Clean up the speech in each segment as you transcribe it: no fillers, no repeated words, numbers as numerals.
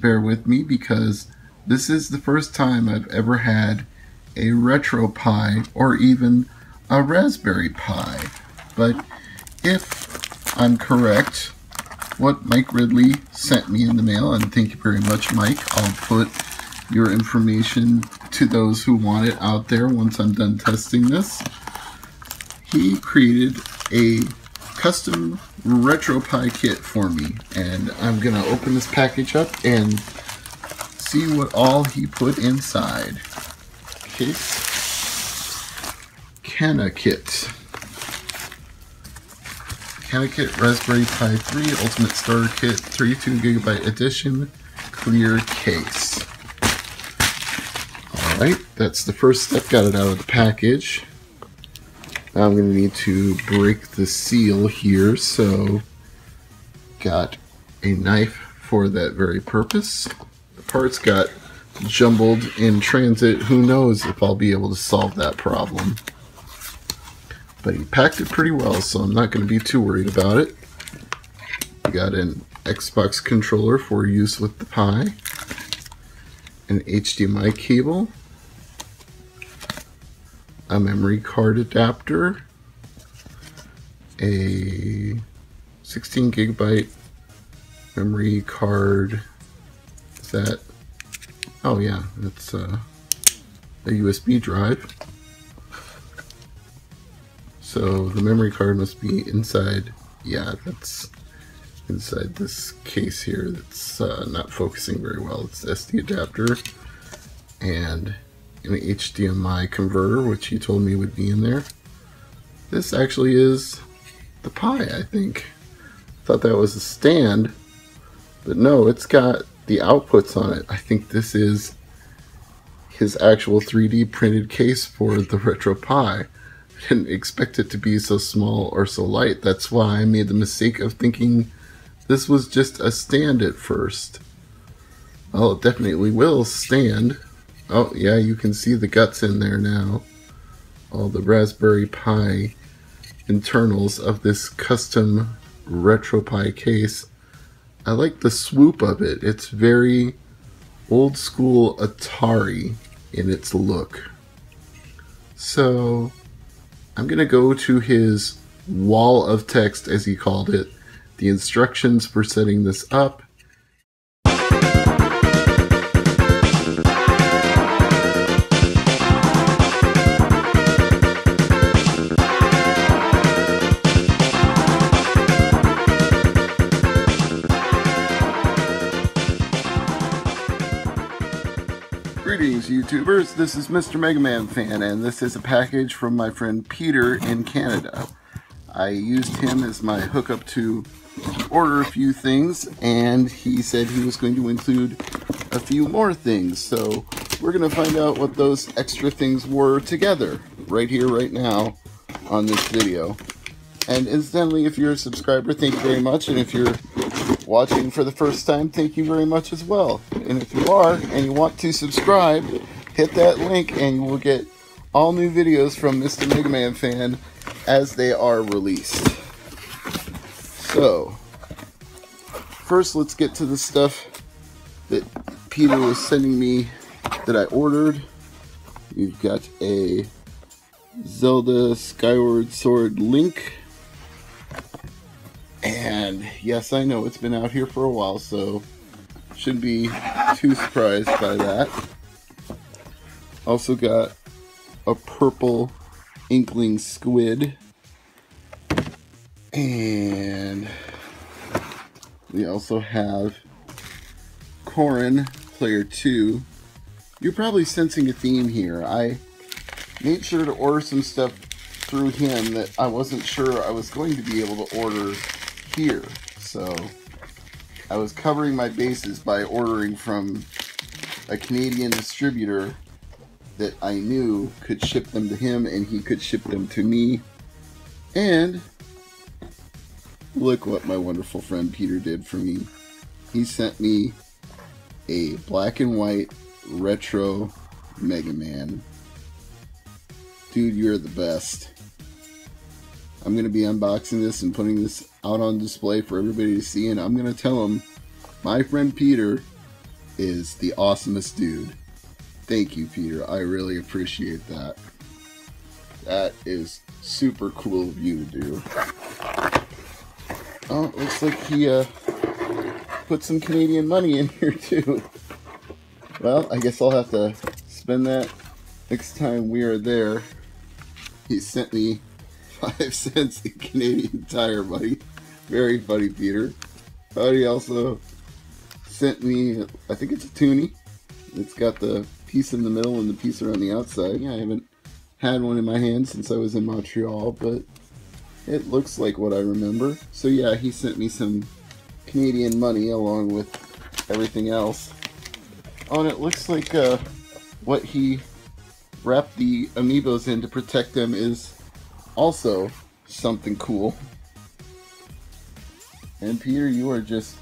bear with me because this is the first time I've ever had a Retro Pi or even a Raspberry Pi. But if I'm correct, what Mike Ridley sent me in the mail, and thank you very much, Mike, I'll put your information to those who want it out there once I'm done testing this. He created a custom RetroPie kit for me, and I'm gonna open this package up and see what all he put inside. Case CanaKit Raspberry Pi 3 Ultimate Starter Kit 32GB edition, clear case. Alright, that's the first step, got it out of the package. Now I'm going to need to break the seal here, so got a knife for that very purpose. The parts got jumbled in transit. Who knows if I'll be able to solve that problem. But he packed it pretty well, so I'm not going to be too worried about it. We got an Xbox controller for use with the Pi, an HDMI cable, a memory card adapter, a 16GB memory card. Is that? Oh yeah, that's a USB drive. So the memory card must be inside. Yeah, that's inside this case here. That's not focusing very well. It's the SD adapter and an HDMI converter, which he told me would be in there. This actually is the Pi, I think. Thought that was a stand, but no, it's got the outputs on it. I think this is his actual 3D printed case for the Retro Pi. I didn't expect it to be so small or so light. That's why I made the mistake of thinking this was just a stand at first. Well, it definitely will stand. Oh yeah, you can see the guts in there now. All the Raspberry Pi internals of this custom RetroPie case. I like the swoop of it. It's very old school Atari in its look. So I'm going to go to his wall of text, as he called it, the instructions for setting this up. Greetings, YouTubers. This is Mr. MegaManFan, and this is a package from my friend Peter in Canada. I used him as my hookup to order a few things, and he said he was going to include a few more things. So we're going to find out what those extra things were together, right here, right now, on this video. And incidentally, if you're a subscriber, thank you very much. And if you're watching for the first time, thank you very much as well. And if you are and you want to subscribe, hit that link and you will get all new videos from Mr. MegaManFan as they are released. So first, let's get to the stuff that Peter was sending me that I ordered. We've got a Zelda Skyward Sword Link. And yes, I know it's been out here for a while, so shouldn't be too surprised by that. Also got a purple Inkling squid. And we also have Corin Player 2. You're probably sensing a theme here. I made sure to order some stuff through him that I wasn't sure I was going to be able to order here. So I was covering my bases by ordering from a Canadian distributor that I knew could ship them to him and he could ship them to me. And look what my wonderful friend Peter did for me. He sent me a black and white retro Mega Man. Dude, you're the best. I'm going to be unboxing this and putting this out on display for everybody to see, and I'm going to tell them my friend Peter is the awesomest dude. Thank you, Peter. I really appreciate that. That is super cool of you to do. Oh, it looks like he put some Canadian money in here too. Well, I guess I'll have to spend that next time we are there. He sent me 5 cents in Canadian Tire money. Very funny, Peter. He also sent me, I think it's a toonie. It's got the piece in the middle and the piece around the outside. Yeah, I haven't had one in my hand since I was in Montreal, but it looks like what I remember. So yeah, he sent me some Canadian money along with everything else. Oh, and it looks like what he wrapped the amiibos in to protect them is also something cool. And Peter, you are just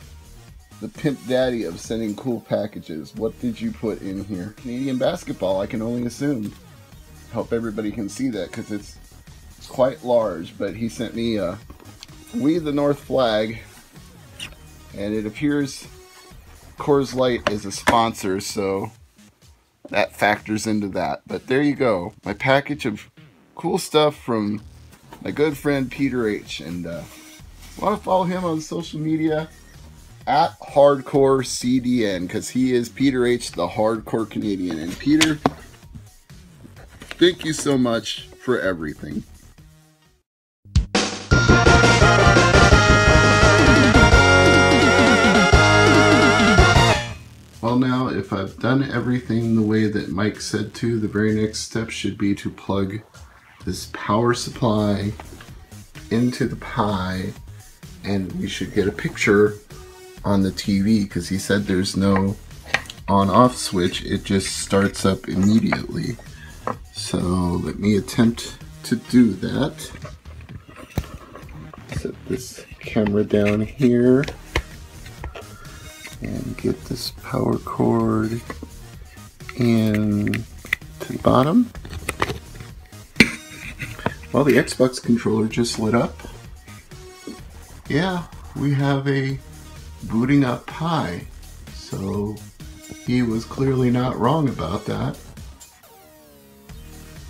the pimp daddy of sending cool packages. What did you put in here? Canadian basketball, I can only assume. Hope everybody can see that because it's quite large. But he sent me We the North flag, and it appears Coors Light is a sponsor, so that factors into that. But there you go, my package of cool stuff from my good friend Peter H. And want to follow him on social media at HardcoreCDN, because he is Peter H, the hardcore Canadian. And Peter, thank you so much for everything. Well, now, if I've done everything the way that Mike said to, the very next step should be to plug this power supply into the Pi, and we should get a picture on the TV, because he said there's no on-off switch, it just starts up immediately. So let me attempt to do that. Set this camera down here and get this power cord in to the bottom. Well, the Xbox controller just lit up. Yeah, we have a booting up Pi, so he was clearly not wrong about that.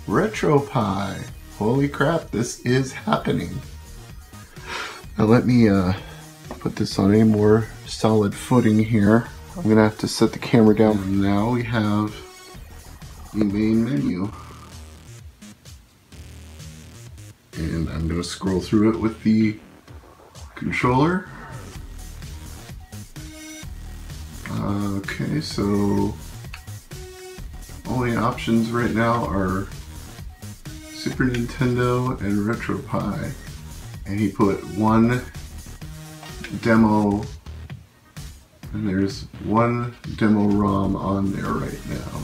RetroPie, holy crap, this is happening. Now let me put this on a more solid footing here. I'm gonna have to set the camera down. And now we have the main menu, and I'm gonna scroll through it with the controller. Okay, so only options right now are Super Nintendo and RetroPie, and he put one demo, and there's one demo ROM on there right now.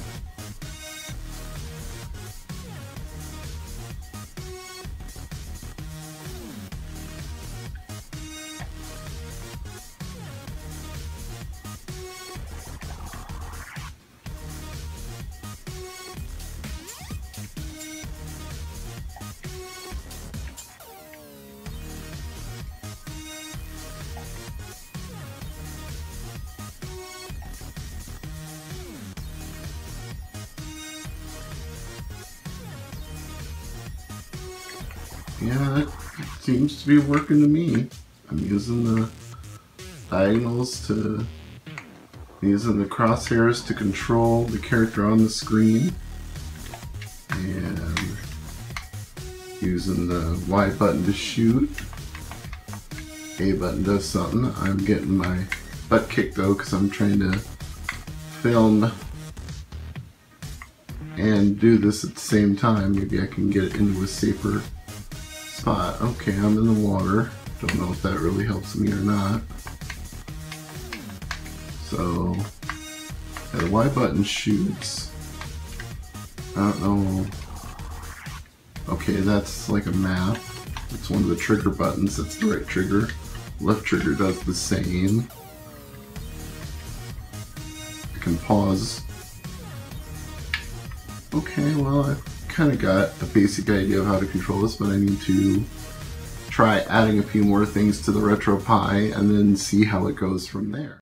Yeah, that seems to be working to me. I'm using the diagonals to, using the crosshairs to control the character on the screen, and using the Y button to shoot. A button does something. I'm getting my butt kicked though because I'm trying to film and do this at the same time. Maybe I can get it into a safer spot. Okay, I'm in the water. Don't know if that really helps me or not. So, yeah, the Y button shoots. I don't know. Okay, that's like a map. It's one of the trigger buttons. That's the right trigger. Left trigger does the same. I can pause. Okay, well, I've kind of got a basic idea of how to control this, but I need to try adding a few more things to the RetroPie and then see how it goes from there.